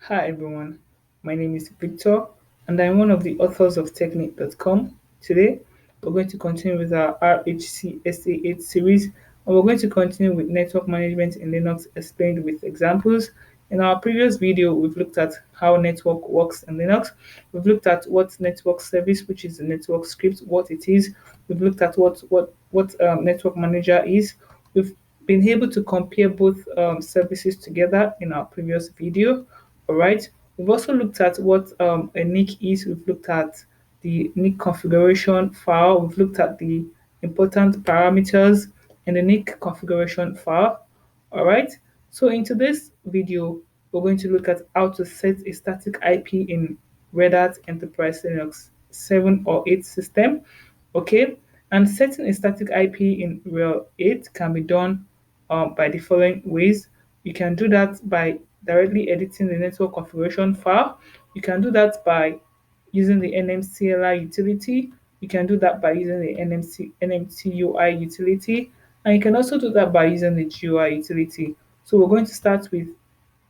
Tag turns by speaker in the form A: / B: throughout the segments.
A: Hi everyone, my name is Victor and I'm one of the authors of Technique.com. Today we're going to continue with our RHCSA 8 series and we're going to continue with network management in Linux explained with examples. In our previous video, we've looked at how network works in Linux. We've looked at what network service, which is the network script, what it is. We've looked at what network manager is. We've been able to compare both services together in our previous video. All right. We've also looked at what a NIC is. We've looked at the NIC configuration file. We've looked at the important parameters in the NIC configuration file. All right. So in today's video, we're going to look at how to set a static IP in Red Hat Enterprise Linux 7 or 8 system. Okay. And setting a static IP in RHEL 8 can be done by the following ways. You can do that by directly editing the network configuration file. You can do that by using the NMCLI utility. You can do that by using the NMTUI utility. And you can also do that by using the GUI utility. So we're going to start with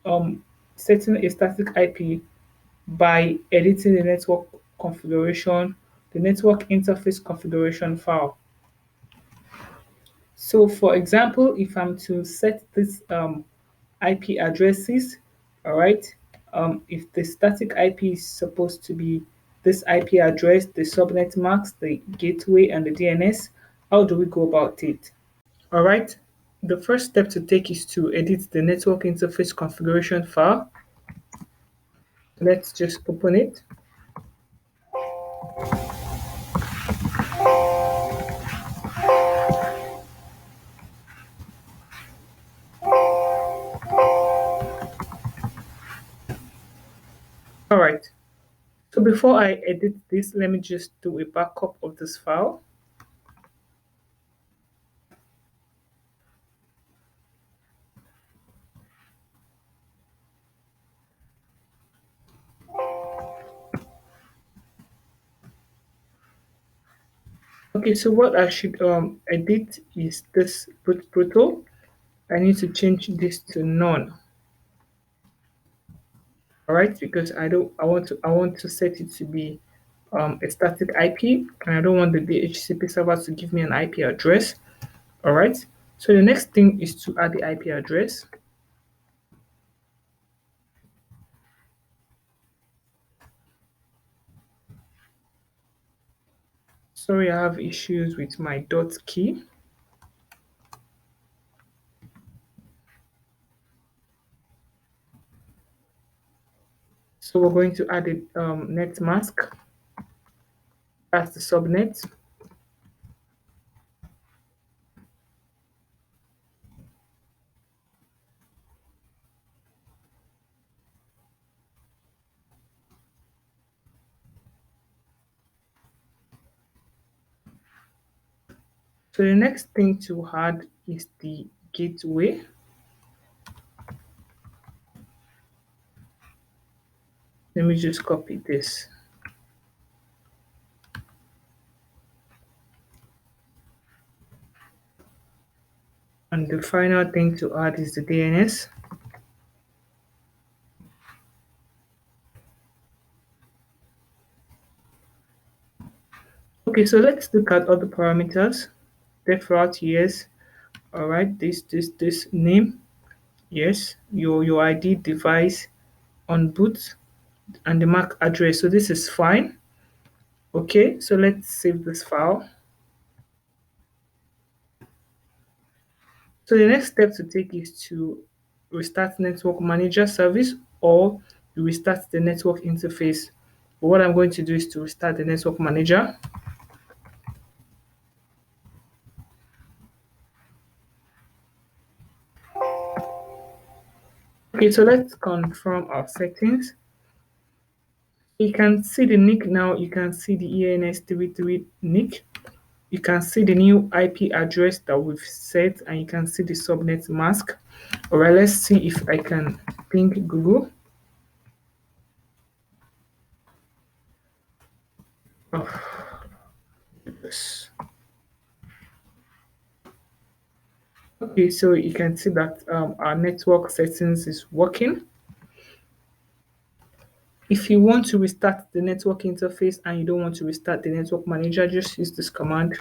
A: um, setting a static IP by editing the network configuration, the network interface configuration file. So for example, if I'm to set this IP addresses, all right, if the static IP is supposed to be this IP address, the subnet mask, the gateway, and the DNS, how do we go about it? All right, the first step to take is to edit the network interface configuration file. Let's just open it. All right, so before I edit this, let me just do a backup of this file. Okay, so what I should edit is this boot proto. I need to change this to none. All right, because I want to set it to be a static IP, and I don't want the DHCP server to give me an IP address. All right. So the next thing is to add the IP address. Sorry, I have issues with my dot key. So we're going to add a net mask as the subnet. So the next thing to add is the gateway. Let me just copy this. And the final thing to add is the DNS. Okay, so let's look at other parameters. Def route, yes. All right, this name, yes. Your ID, device, on boot, and the MAC address. So this is fine. Okay, so let's save this file. So the next step to take is to restart network manager service, or you restart the network interface. But what I'm going to do is to restart the network manager. Okay, so let's confirm our settings. You can see the NIC now. You can see the EANS33 NIC. You can see the new IP address that we've set, and you can see the subnet mask. All right, let's see if I can ping Google. Oh, yes. Okay, so you can see that our network settings is working. If you want to restart the network interface and you don't want to restart the network manager, just use this command.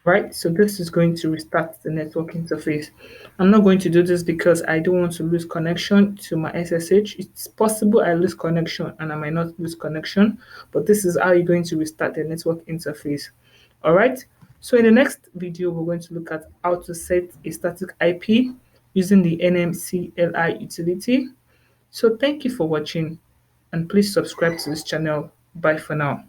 A: Right, so this is going to restart the network interface. I'm not going to do this because I don't want to lose connection to my SSH. It's possible I lose connection and I might not lose connection, but this is how you're going to restart the network interface. All right, so in the next video, we're going to look at how to set a static IP using the NMCLI utility. So thank you for watching and please subscribe to this channel. Bye for now.